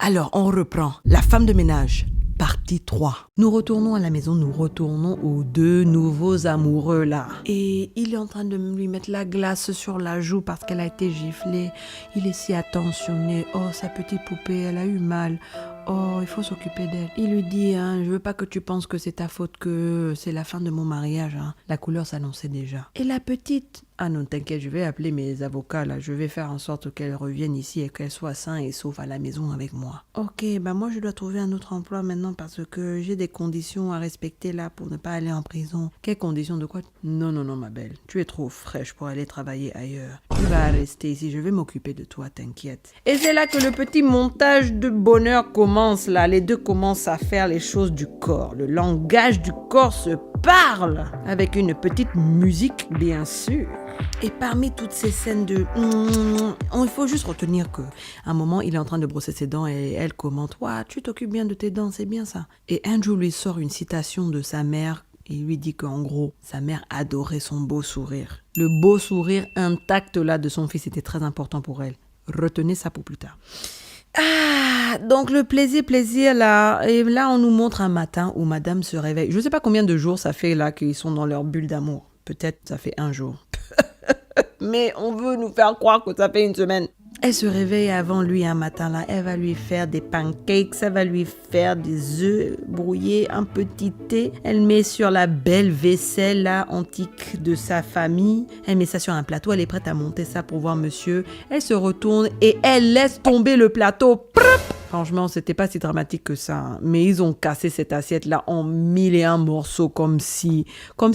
Alors, on reprend. La femme de ménage. Partie 3. Nous retournons à la maison, nous retournons aux deux nouveaux amoureux là. Et il est en train de lui mettre la glace sur la joue parce qu'elle a été giflée. Il est si attentionné. Oh, sa petite poupée, elle a eu mal. Oh, il faut s'occuper d'elle. Il lui dit, je veux pas que tu penses que c'est ta faute, que c'est la fin de mon mariage. La couleur s'annonçait déjà. Et la petite, non, t'inquiète, je vais appeler mes avocats là. Je vais faire en sorte qu'elle revienne ici et qu'elle soit saine et sauf à la maison avec moi. Ok, moi je dois trouver un autre emploi maintenant parce que j'ai des conditions à respecter là pour ne pas aller en prison. Quelles conditions de quoi? Non, ma belle. Tu es trop fraîche pour aller travailler ailleurs. Tu vas rester ici, je vais m'occuper de toi, t'inquiète. Et c'est là que le petit montage de bonheur commence là. Les deux commencent à faire les choses du corps. Le langage du corps se parle avec une petite musique, bien sûr. Et parmi toutes ces scènes de... il faut juste retenir qu'à un moment, il est en train de brosser ses dents et elle commente « Ouah, tu t'occupes bien de tes dents, c'est bien ça. » Et Andrew lui sort une citation de sa mère. Il lui dit qu'en gros, sa mère adorait son beau sourire. Le beau sourire intact là de son fils était très important pour elle. Retenez ça pour plus tard. Donc le plaisir là. Et là, on nous montre un matin où madame se réveille. Je ne sais pas combien de jours ça fait là qu'ils sont dans leur bulle d'amour. Peut-être ça fait 1 jour. Mais on veut nous faire croire que ça fait 1 semaine. Elle se réveille avant lui un matin là. Elle va lui faire des pancakes, elle va lui faire des œufs brouillés, un petit thé. Elle met sur la belle vaisselle là antique de sa famille. Elle met ça sur un plateau. Elle est prête à monter ça pour voir monsieur. Elle se retourne et elle laisse tomber le plateau. Franchement, c'était pas si dramatique que ça. Mais ils ont cassé cette assiette-là en 1001 morceaux comme si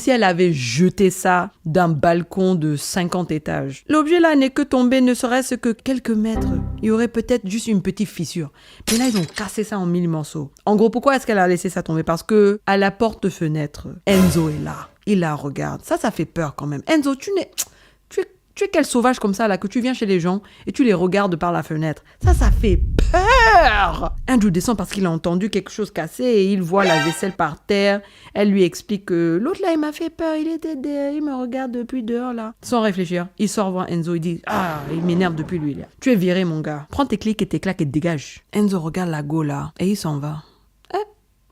elle avait jeté ça d'un balcon de 50 étages. L'objet là n'est que tombé ne serait-ce que quelques mètres. Il y aurait peut-être juste une petite fissure. Mais là, ils ont cassé ça en 1000 morceaux. En gros, pourquoi est-ce qu'elle a laissé ça tomber? Parce que à la porte-fenêtre, Enzo est là. Il la regarde. Ça fait peur quand même. Enzo, tu es quel sauvage comme ça, là, que tu viens chez les gens et tu les regardes par la fenêtre. Ça fait peur. Andrew descend parce qu'il a entendu quelque chose casser et il voit la vaisselle par terre. Elle lui explique que l'autre, là, il m'a fait peur. Il était derrière, il me regarde depuis dehors, là. Sans réfléchir, il sort voir Enzo. Il dit, il m'énerve depuis lui, là. Tu es viré, mon gars. Prends tes clics et tes claques et dégage. Enzo regarde la go, là, et il s'en va.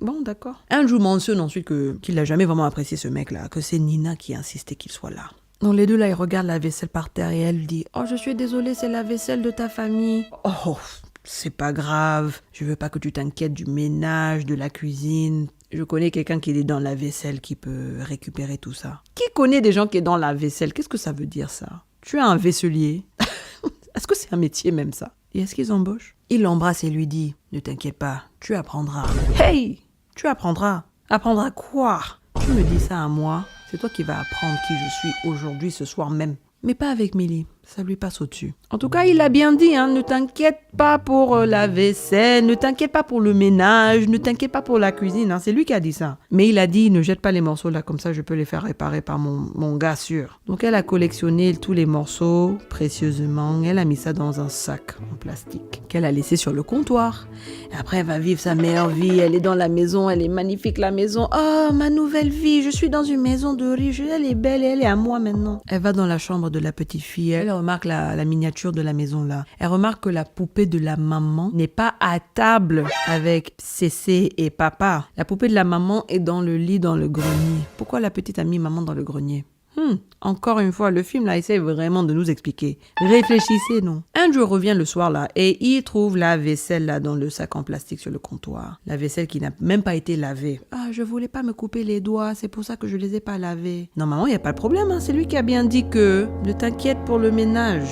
Bon, d'accord. Andrew mentionne ensuite qu'il n'a jamais vraiment apprécié ce mec-là, que c'est Nina qui insistait qu'il soit là. Donc les deux là, ils regardent la vaisselle par terre et elle dit « Oh, je suis désolée, c'est la vaisselle de ta famille. » Oh, c'est pas grave. Je veux pas que tu t'inquiètes du ménage, de la cuisine. Je connais quelqu'un qui est dans la vaisselle qui peut récupérer tout ça. Qui connaît des gens qui est dans la vaisselle? Qu'est-ce que ça veut dire ça? Tu es un vaisselier? Est-ce que c'est un métier même ça? Et est-ce qu'ils embauchent? Il l'embrasse et lui dit « Ne t'inquiète pas, tu apprendras. » Hey! Tu apprendras. Apprendras quoi? Tu me dis ça à moi? C'est toi qui vas apprendre qui je suis aujourd'hui, ce soir même. Mais pas avec Millie, ça lui passe au-dessus. En tout cas, il a bien dit, ne t'inquiète pas pour la vaisselle, ne t'inquiète pas pour le ménage, ne t'inquiète pas pour la cuisine. C'est lui qui a dit ça. Mais il a dit, ne jette pas les morceaux là, comme ça je peux les faire réparer par mon gars sûr. Donc elle a collectionné tous les morceaux précieusement. Elle a mis ça dans un sac en plastique qu'elle a laissé sur le comptoir. Et après, elle va vivre sa meilleure vie. Elle est dans la maison, elle est magnifique la maison. Oh, ma nouvelle vie, je suis dans une maison de riche. Elle est belle, elle est à moi maintenant. Elle va dans la chambre de la petite fille. Elle remarque la miniature de la maison là. Elle remarque que la poupée de la maman n'est pas à table avec Cécé et papa. La poupée de la maman est dans le lit dans le grenier. Pourquoi la petite a mis maman dans le grenier? Encore une fois, le film là essaie vraiment de nous expliquer. Réfléchissez, non? Andrew revient le soir là et il trouve la vaisselle là dans le sac en plastique sur le comptoir. La vaisselle qui n'a même pas été lavée. Je voulais pas me couper les doigts, c'est pour ça que je les ai pas lavés. Normalement, il n'y a pas de problème, c'est lui qui a bien dit que ne t'inquiète pour le ménage.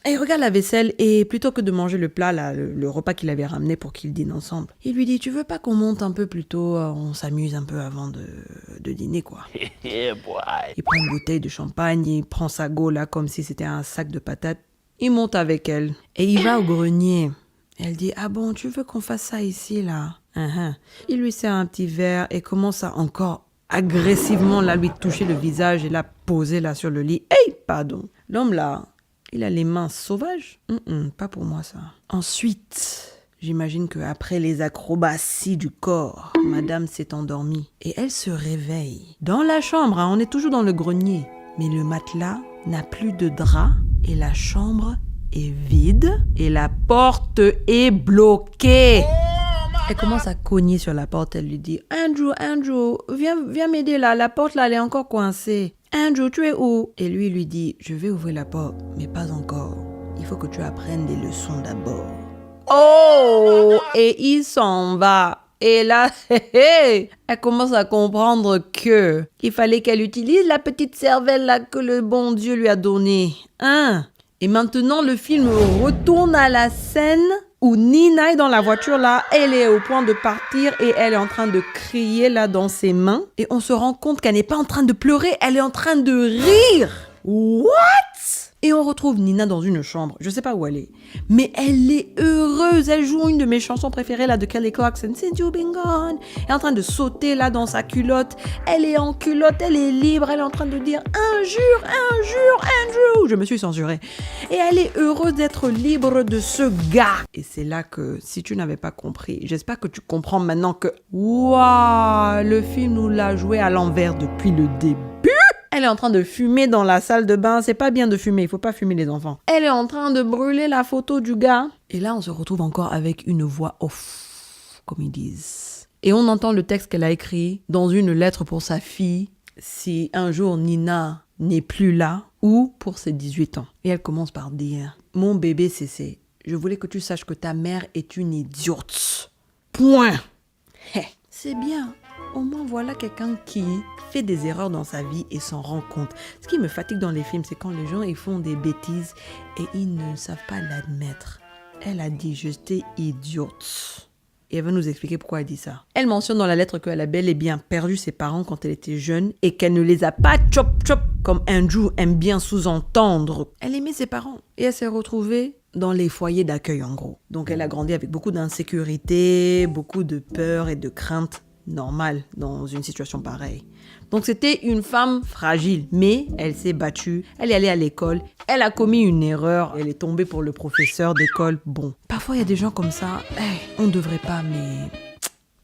Et il regarde la vaisselle et plutôt que de manger le plat, là, le repas qu'il avait ramené pour qu'ils dînent ensemble, il lui dit « Tu veux pas qu'on monte un peu plus tôt, on s'amuse un peu avant de dîner, quoi. » Il prend une bouteille de champagne, il prend sa go là comme si c'était un sac de patates. Il monte avec elle et il va au grenier. Elle dit « Ah bon, tu veux qu'on fasse ça ici, là ?» Il lui sert un petit verre et commence à encore agressivement là, lui toucher le visage et la poser là sur le lit. « Hey, pardon !» L'homme là, il a les mains sauvages. Pas pour moi ça. Ensuite, j'imagine qu'après les acrobaties du corps, madame s'est endormie. Et elle se réveille. Dans la chambre, on est toujours dans le grenier. Mais le matelas n'a plus de drap et la chambre est vide et la porte est bloquée. Elle commence à cogner sur la porte. Elle lui dit « Andrew, viens m'aider là. La porte là, elle est encore coincée. Andrew, tu es où ?» Et lui dit « Je vais ouvrir la porte, mais pas encore. Il faut que tu apprennes des leçons d'abord. » Oh! Et il s'en va. Et là, elle commence à comprendre que il fallait qu'elle utilise la petite cervelle là que le bon Dieu lui a donnée. Hein? Et maintenant, le film retourne à la scène où Nina est dans la voiture là, elle est au point de partir et elle est en train de crier là dans ses mains. Et on se rend compte qu'elle n'est pas en train de pleurer, elle est en train de rire. What? Et on retrouve Nina dans une chambre, je sais pas où elle est, mais elle est heureuse, elle joue une de mes chansons préférées là de Kelly Clarkson, Since You've Been Gone. Elle est en train de sauter là dans sa culotte, elle est en culotte, elle est libre, elle est en train de dire injure, Andrew. Je me suis censurée. Et elle est heureuse d'être libre de ce gars. Et c'est là que, si tu n'avais pas compris, j'espère que tu comprends maintenant que, waouh, le film nous l'a joué à l'envers depuis le début. Elle est en train de fumer dans la salle de bain. C'est pas bien de fumer, il faut pas fumer les enfants. Elle est en train de brûler la photo du gars. Et là, on se retrouve encore avec une voix off, comme ils disent. Et on entend le texte qu'elle a écrit dans une lettre pour sa fille, si un jour Nina n'est plus là, ou pour ses 18 ans. Et elle commence par dire « Mon bébé Cécé, je voulais que tu saches que ta mère est une idiote. Point. » C'est bien. Au moins, voilà quelqu'un qui fait des erreurs dans sa vie et s'en rend compte. Ce qui me fatigue dans les films, c'est quand les gens ils font des bêtises et ils ne savent pas l'admettre. Elle a dit « J'étais idiote ». Et elle va nous expliquer pourquoi elle dit ça. Elle mentionne dans la lettre qu'elle a bel et bien perdu ses parents quand elle était jeune et qu'elle ne les a pas chop comme Andrew aime bien sous-entendre. Elle aimait ses parents et elle s'est retrouvée dans les foyers d'accueil en gros. Donc elle a grandi avec beaucoup d'insécurité, beaucoup de peur et de crainte. Normal dans une situation pareille. Donc c'était une femme fragile, mais elle s'est battue, elle est allée à l'école, elle a commis une erreur, elle est tombée pour le professeur d'école. Bon, parfois il y a des gens comme ça, on ne devrait pas, mais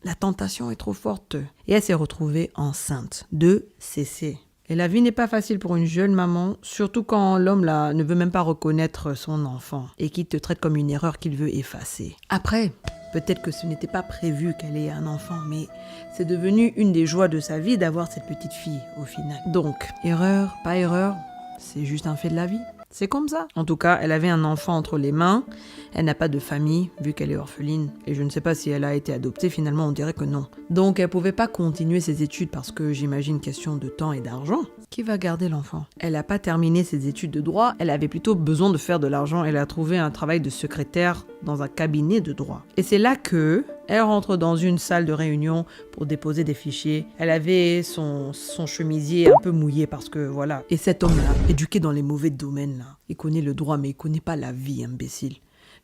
la tentation est trop forte. Et elle s'est retrouvée enceinte de Cécé. Et la vie n'est pas facile pour une jeune maman, surtout quand l'homme là ne veut même pas reconnaître son enfant et qu'il te traite comme une erreur qu'il veut effacer. Après, peut-être que ce n'était pas prévu qu'elle ait un enfant, mais c'est devenu une des joies de sa vie d'avoir cette petite fille au final. Donc, erreur, pas erreur, c'est juste un fait de la vie. C'est comme ça. En tout cas, elle avait un enfant entre les mains. Elle n'a pas de famille, vu qu'elle est orpheline. Et je ne sais pas si elle a été adoptée. Finalement, on dirait que non. Donc, elle ne pouvait pas continuer ses études parce que j'imagine question de temps et d'argent. Qui va garder l'enfant? Elle n'a pas terminé ses études de droit. Elle avait plutôt besoin de faire de l'argent. Elle a trouvé un travail de secrétaire dans un cabinet de droit. Et c'est là que elle rentre dans une salle de réunion pour déposer des fichiers. Elle avait son chemisier un peu mouillé parce que voilà. Et cet homme-là, éduqué dans les mauvais domaines, là, il connaît le droit mais il connaît pas la vie, imbécile.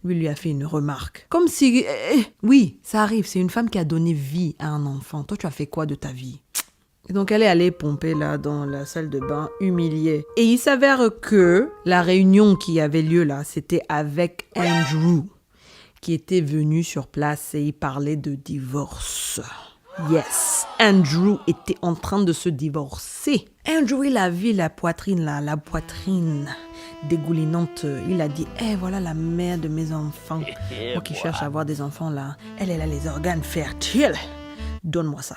Lui a fait une remarque. Comme si... oui, ça arrive, c'est une femme qui a donné vie à un enfant. Toi, tu as fait quoi de ta vie? Et donc, elle est allée pomper là dans la salle de bain, humiliée. Et il s'avère que la réunion qui avait lieu là, c'était avec Andrew, qui était venu sur place et il parlait de divorce. Yes, Andrew était en train de se divorcer. Andrew, il a vu la poitrine là, la poitrine dégoulinante. Il a dit, voilà la mère de mes enfants. Moi qui cherche à avoir des enfants là, elle a les organes fertiles. Donne-moi ça.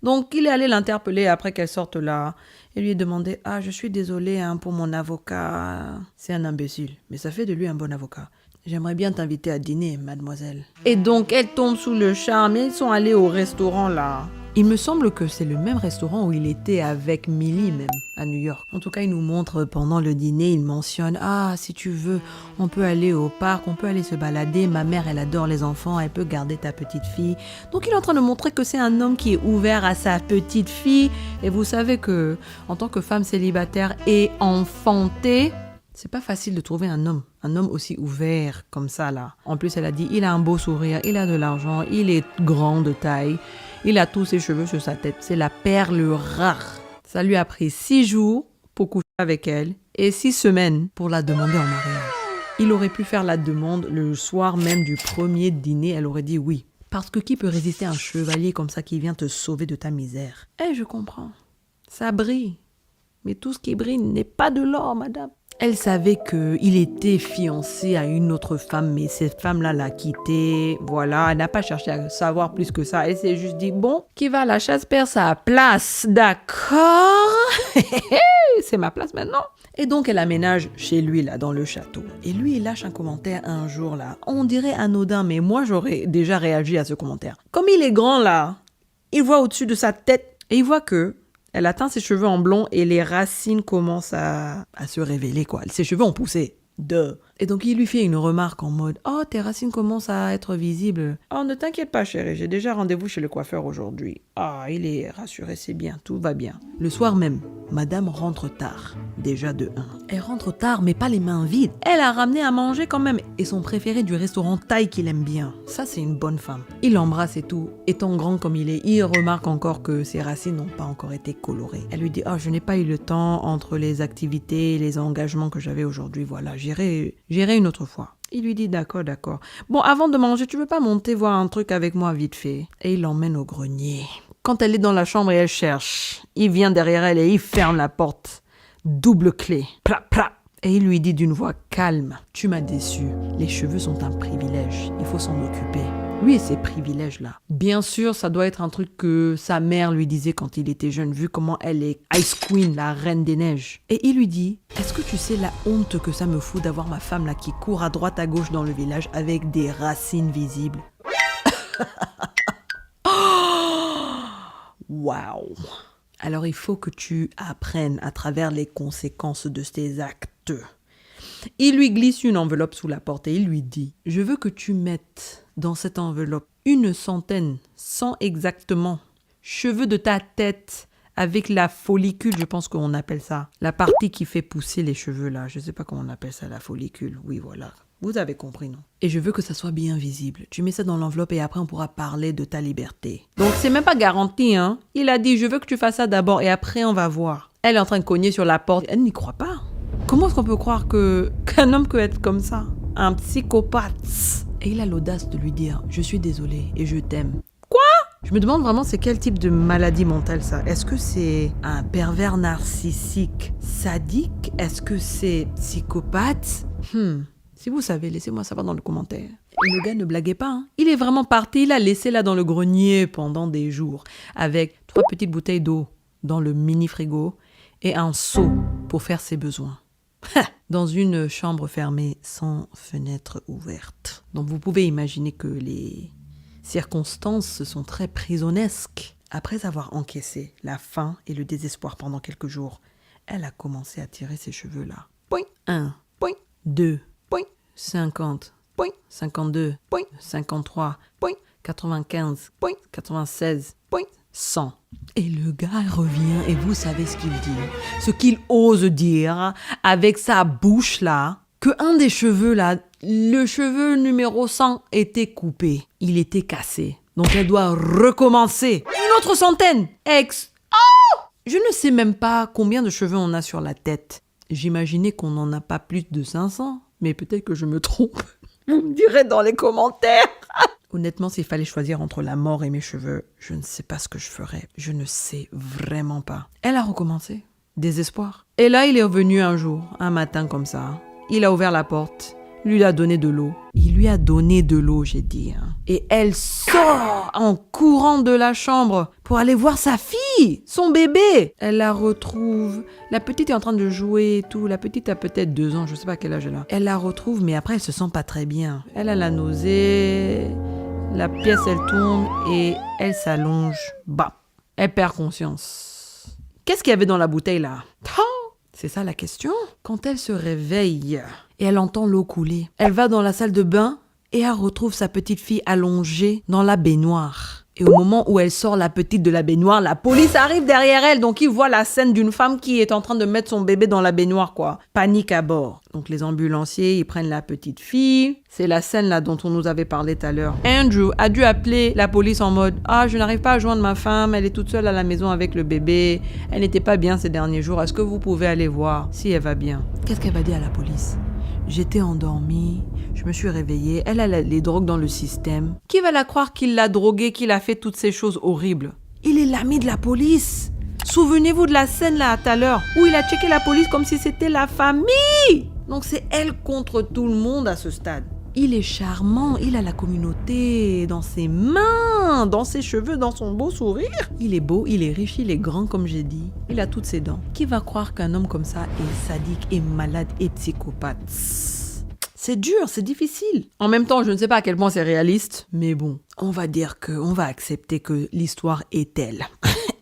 Donc, il est allé l'interpeller après qu'elle sorte là et lui a demandé, je suis désolée pour mon avocat. C'est un imbécile, mais ça fait de lui un bon avocat. J'aimerais bien t'inviter à dîner, mademoiselle. Et donc, elle tombe sous le charme et ils sont allés au restaurant là. Il me semble que c'est le même restaurant où il était avec Millie même, à New York. En tout cas, il nous montre pendant le dîner, il mentionne « si tu veux, on peut aller au parc, on peut aller se balader. Ma mère, elle adore les enfants, elle peut garder ta petite fille. » Donc, il est en train de montrer que c'est un homme qui est ouvert à sa petite fille. Et vous savez que, en tant que femme célibataire et enfantée, c'est pas facile de trouver un homme aussi ouvert comme ça là. En plus, elle a dit, il a un beau sourire, il a de l'argent, il est grand de taille. Il a tous ses cheveux sur sa tête. C'est la perle rare. Ça lui a pris 6 jours pour coucher avec elle et 6 semaines pour la demander en mariage. Il aurait pu faire la demande le soir même du premier dîner. Elle aurait dit oui. Parce que qui peut résister à un chevalier comme ça qui vient te sauver de ta misère? Je comprends. Ça brille. Mais tout ce qui brille n'est pas de l'or, madame. Elle savait qu'il était fiancé à une autre femme, mais cette femme-là l'a quitté. Voilà, elle n'a pas cherché à savoir plus que ça. Elle s'est juste dit, bon, qui va à la chasse perd sa place, d'accord? C'est ma place maintenant. Et donc, elle aménage chez lui, là, dans le château. Et lui, il lâche un commentaire un jour, là. On dirait anodin, mais moi, j'aurais déjà réagi à ce commentaire. Comme il est grand, là, il voit au-dessus de sa tête et il voit que elle a teint ses cheveux en blond et les racines commencent à se révéler, quoi. Ses cheveux ont poussé. Et donc, il lui fait une remarque en mode « Oh, tes racines commencent à être visibles. Oh, ne t'inquiète pas, chérie, j'ai déjà rendez-vous chez le coiffeur aujourd'hui. Ah, il est rassuré, c'est bien, tout va bien. » Le soir même, madame rentre tard, déjà de 1. Elle rentre tard, mais pas les mains vides. Elle a ramené à manger quand même. Et son préféré du restaurant thaï qu'il aime bien. Ça, c'est une bonne femme. Il l'embrasse et tout. Étant grand comme il est, il remarque encore que ses racines n'ont pas encore été colorées. Elle lui dit « Oh, je n'ai pas eu le temps entre les activités et les engagements que j'avais aujourd'hui. Voilà, j'irai une autre fois. » Il lui dit d'accord. Bon, avant de manger, tu veux pas monter voir un truc avec moi vite fait? Et il l'emmène au grenier. Quand elle est dans la chambre et elle cherche, il vient derrière elle et il ferme la porte. Double clé. Plat. Et il lui dit d'une voix calme, tu m'as déçu. Les cheveux sont un privilège. Il faut s'en occuper. Lui et ses privilèges-là. Bien sûr, ça doit être un truc que sa mère lui disait quand il était jeune, vu comment elle est Ice Queen, la reine des neiges. Et il lui dit, est-ce que tu sais la honte que ça me fout d'avoir ma femme là qui court à droite à gauche dans le village avec des racines visibles? Waouh! Alors il faut que tu apprennes à travers les conséquences de tes actes. Il lui glisse une enveloppe sous la porte et il lui dit « Je veux que tu mettes dans cette enveloppe 100, 100 exactement, cheveux de ta tête avec la follicule, je pense qu'on appelle ça. La partie qui fait pousser les cheveux là, je ne sais pas comment on appelle ça, la follicule. Oui, voilà. Vous avez compris, non? Et je veux que ça soit bien visible. Tu mets ça dans l'enveloppe et après on pourra parler de ta liberté. Donc c'est même pas garanti, hein. Il a dit, je veux que tu fasses ça d'abord et après on va voir. Elle est en train de cogner sur la porte. Elle n'y croit pas. Comment est-ce qu'on peut croire qu'un homme peut être comme ça? Un psychopathe. Et il a l'audace de lui dire, je suis désolé et je t'aime. Quoi? Je me demande vraiment c'est quel type de maladie mentale ça. Est-ce que c'est un pervers narcissique sadique? Est-ce que c'est psychopathe? Si vous savez, laissez-moi savoir dans le commentaire. Et le gars ne blaguait pas, hein. Il est vraiment parti, il a laissé là dans le grenier pendant des jours, avec 3 petites bouteilles d'eau dans le mini-frigo et un seau pour faire ses besoins. Dans une chambre fermée, sans fenêtre ouverte. Donc vous pouvez imaginer que les circonstances sont très prisonnesques. Après avoir encaissé la faim et le désespoir pendant quelques jours, elle a commencé à tirer ses cheveux là. Point 1, point 2, point 50, point 52, point 53, point 95, point 96, point 100. Et le gars revient et vous savez ce qu'il dit. Ce qu'il ose dire avec sa bouche là, que un des cheveux là, le cheveu numéro 100 était coupé. Il était cassé. Donc elle doit recommencer. Une autre centaine. Je ne sais même pas combien de cheveux on a sur la tête. J'imaginais qu'on n'en a pas plus de 500. Mais peut-être que je me trompe. Vous me direz dans les commentaires. Honnêtement, s'il fallait choisir entre la mort et mes cheveux, je ne sais pas ce que je ferais. Je ne sais vraiment pas. Elle a recommencé. Désespoir. Et là, il est revenu un jour, un matin comme ça. Il a ouvert la porte. Lui a donné de l'eau. Il lui a donné de l'eau, j'ai dit. Hein. Et elle sort en courant de la chambre pour aller voir sa fille, son bébé. Elle la retrouve. La petite est en train de jouer et tout. La petite a peut-être 2 ans, je ne sais pas quel âge elle a. Elle la retrouve, mais après, elle se sent pas très bien. Elle a la nausée. La pièce, elle tourne et elle s'allonge. Bah, elle perd conscience. Qu'est-ce qu'il y avait dans la bouteille là? C'est ça la question. Quand elle se réveille et elle entend l'eau couler, elle va dans la salle de bain et elle retrouve sa petite fille allongée dans la baignoire. Et au moment où elle sort la petite de la baignoire, la police arrive derrière elle. Donc, ils voient la scène d'une femme qui est en train de mettre son bébé dans la baignoire, quoi. Panique à bord. Donc, les ambulanciers, ils prennent la petite fille. C'est la scène là dont on nous avait parlé tout à l'heure. Andrew a dû appeler la police en mode « Ah, je n'arrive pas à joindre ma femme. Elle est toute seule à la maison avec le bébé. Elle n'était pas bien ces derniers jours. Est-ce que vous pouvez aller voir si elle va bien ?» Qu'est-ce qu'elle va dire à la police? J'étais endormie, je me suis réveillée, elle a les drogues dans le système. Qui va la croire qu'il l'a droguée, qu'il a fait toutes ces choses horribles? Il est l'ami de la police. Souvenez-vous de la scène là tout à l'heure où il a checké la police comme si c'était la famille. Donc c'est elle contre tout le monde à ce stade. Il est charmant, il a la communauté dans ses mains, dans ses cheveux, dans son beau sourire. Il est beau, il est riche, il est grand comme j'ai dit. Il a toutes ses dents. Qui va croire qu'un homme comme ça est sadique, est malade et psychopathe? C'est dur, c'est difficile. En même temps, je ne sais pas à quel point c'est réaliste, mais bon, on va accepter que l'histoire est telle.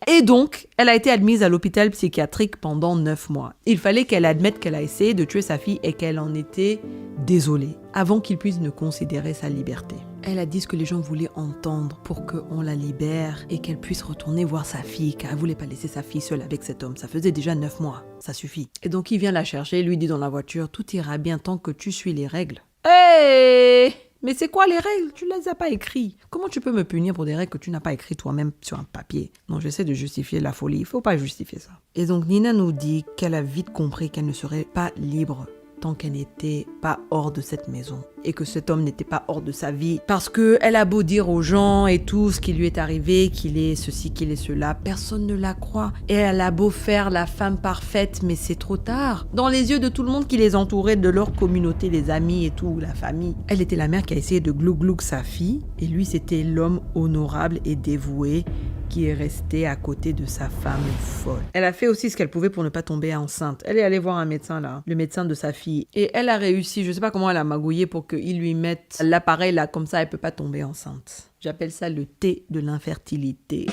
Et donc, elle a été admise à l'hôpital psychiatrique pendant 9 mois. Il fallait qu'elle admette qu'elle a essayé de tuer sa fille et qu'elle en était désolée, avant qu'il puisse ne considérer sa liberté. Elle a dit ce que les gens voulaient entendre pour qu'on la libère et qu'elle puisse retourner voir sa fille, car elle ne voulait pas laisser sa fille seule avec cet homme. Ça faisait déjà 9 mois, ça suffit. Et donc il vient la chercher, lui dit dans la voiture, tout ira bien tant que tu suis les règles. Hey! Mais c'est quoi les règles? Tu ne les as pas écrites. Comment tu peux me punir pour des règles que tu n'as pas écrites toi-même sur un papier? Non, j'essaie de justifier la folie. Il ne faut pas justifier ça. Et donc Nina nous dit qu'elle a vite compris qu'elle ne serait pas libre tant qu'elle n'était pas hors de cette maison et que cet homme n'était pas hors de sa vie. Parce qu'elle a beau dire aux gens et tout ce qui lui est arrivé, qu'il est ceci, qu'il est cela, personne ne la croit. Et elle a beau faire la femme parfaite, mais c'est trop tard. Dans les yeux de tout le monde qui les entourait, de leur communauté, les amis et tout, la famille. Elle était la mère qui a essayé de glouk-glouk sa fille et lui c'était l'homme honorable et dévoué qui est resté à côté de sa femme folle. Elle a fait aussi ce qu'elle pouvait pour ne pas tomber enceinte. Elle est allée voir un médecin là, le médecin de sa fille. Et elle a réussi, je sais pas comment elle a magouillé pour qu'il lui mette l'appareil là, comme ça elle peut pas tomber enceinte. J'appelle ça le thé de l'infertilité.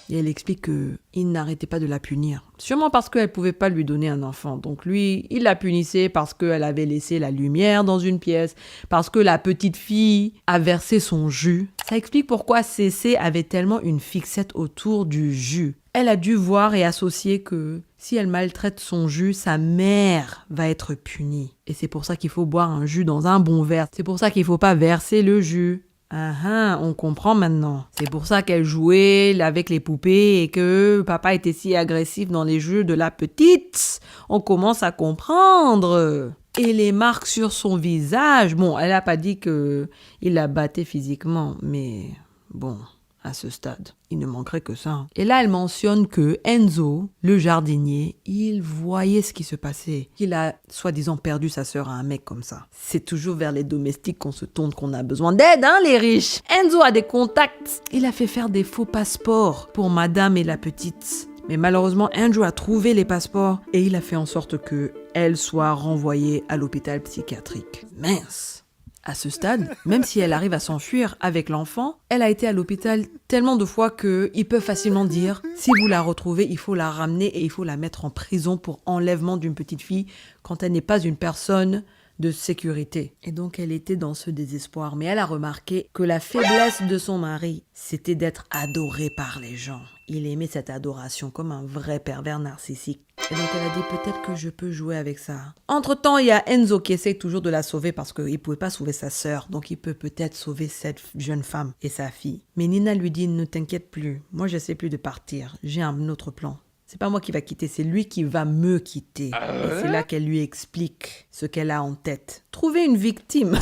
Et elle explique qu'il n'arrêtait pas de la punir. Sûrement parce qu'elle pouvait pas lui donner un enfant. Donc lui, il la punissait parce qu'elle avait laissé la lumière dans une pièce, parce que la petite fille a versé son jus. Ça explique pourquoi Cécé avait tellement une fixette autour du jus. Elle a dû voir et associer que si elle maltraite son jus, sa mère va être punie. Et c'est pour ça qu'il faut boire un jus dans un bon verre. C'est pour ça qu'il faut pas verser le jus. On comprend maintenant. C'est pour ça qu'elle jouait avec les poupées et que papa était si agressif dans les jeux de la petite. On commence à comprendre. Et les marques sur son visage. Bon, elle n'a pas dit qu'il la battait physiquement, mais bon, à ce stade, il ne manquerait que ça. Et là, elle mentionne que Enzo, le jardinier, il voyait ce qui se passait. Il a, soi-disant, perdu sa sœur à un mec comme ça. C'est toujours vers les domestiques qu'on se tourne, qu'on a besoin d'aide, hein, les riches. Enzo a des contacts. Il a fait faire des faux passeports pour madame et la petite. Mais malheureusement, Andrew a trouvé les passeports et il a fait en sorte qu'elle soit renvoyée à l'hôpital psychiatrique. Mince! À ce stade, même si elle arrive à s'enfuir avec l'enfant, elle a été à l'hôpital tellement de fois qu'ils peuvent facilement dire « Si vous la retrouvez, il faut la ramener et il faut la mettre en prison pour enlèvement d'une petite fille quand elle n'est pas une personne de sécurité. » Et donc elle était dans ce désespoir. Mais elle a remarqué que la faiblesse de son mari, c'était d'être adoré par les gens. Il aimait cette adoration comme un vrai pervers narcissique. Et donc elle a dit peut-être que je peux jouer avec ça. Entre-temps, il y a Enzo qui essaie toujours de la sauver parce qu'il ne pouvait pas sauver sa sœur. Donc il peut peut-être sauver cette jeune femme et sa fille. Mais Nina lui dit ne t'inquiète plus. Moi j'essaie plus de partir. J'ai un autre plan. C'est pas moi qui va quitter, c'est lui qui va me quitter. Et c'est là qu'elle lui explique ce qu'elle a en tête. Trouver une victime.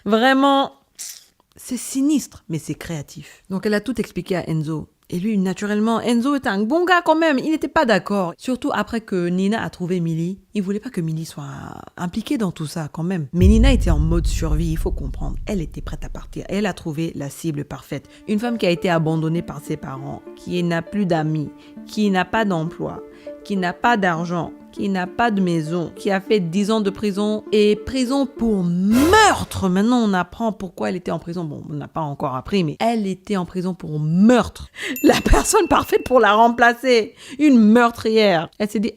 Vraiment, c'est sinistre, mais c'est créatif. Donc elle a tout expliqué à Enzo. Et lui, naturellement, Enzo est un bon gars quand même. Il n'était pas d'accord. Surtout après que Nina a trouvé Millie. Il voulait pas que Millie soit impliquée dans tout ça quand même. Mais Nina était en mode survie, il faut comprendre. Elle était prête à partir. Elle a trouvé la cible parfaite. Une femme qui a été abandonnée par ses parents, qui n'a plus d'amis, qui n'a pas d'emploi, qui n'a pas d'argent, qui n'a pas de maison, qui a fait 10 ans de prison et prison pour meurtre. Maintenant, on apprend pourquoi elle était en prison. Bon, on n'a pas encore appris, mais elle était en prison pour meurtre. La personne parfaite pour la remplacer. Une meurtrière. Elle s'est dit,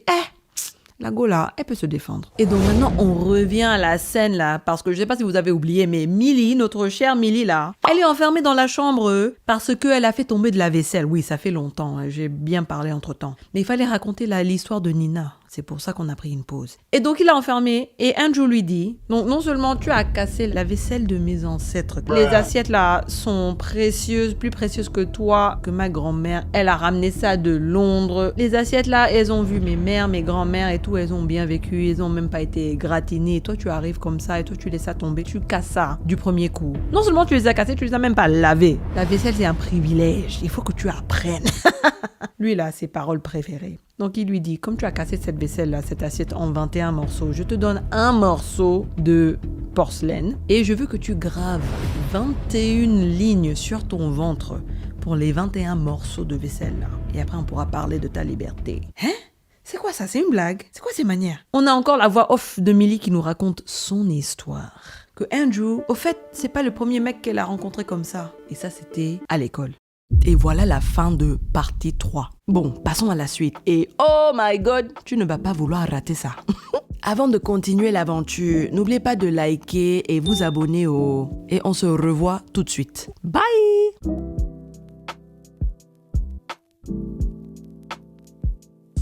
la Gola, elle peut se défendre. Et donc maintenant, on revient à la scène là, parce que je sais pas si vous avez oublié, mais Millie, notre chère Millie là, elle est enfermée dans la chambre parce qu'elle a fait tomber de la vaisselle. Oui, ça fait longtemps, j'ai bien parlé entre-temps. Mais il fallait raconter l'histoire de Nina. C'est pour ça qu'on a pris une pause. Et donc, il l'a enfermé et Andrew lui dit, donc non seulement tu as cassé la vaisselle de mes ancêtres, les assiettes là sont précieuses, plus précieuses que toi, que ma grand-mère. Elle a ramené ça de Londres. Les assiettes là, elles ont vu mes mères, mes grand-mères et tout, elles ont bien vécu, elles ont même pas été gratinées. Et toi, tu arrives comme ça et toi, tu laisses ça tomber, tu casses ça du premier coup. Non seulement tu les as cassées, tu les as même pas lavées. La vaisselle, c'est un privilège. Il faut que tu apprennes. Lui, là, ses paroles préférées. Donc, il lui dit, comme tu as cassé cette vaisselle-là, cette assiette en 21 morceaux, je te donne un morceau de porcelaine et je veux que tu graves 21 lignes sur ton ventre pour les 21 morceaux de vaisselle-là. Et après, on pourra parler de ta liberté. Hein? C'est quoi ça? C'est une blague? C'est quoi ces manières? On a encore la voix off de Millie qui nous raconte son histoire. Que Andrew, au fait, c'est pas le premier mec qu'elle a rencontré comme ça. Et ça, c'était à l'école. Et voilà la fin de partie 3. Bon, passons à la suite. Et oh my god, tu ne vas pas vouloir rater ça. Avant de continuer l'aventure, n'oubliez pas de liker et vous abonner Et on se revoit tout de suite. Bye!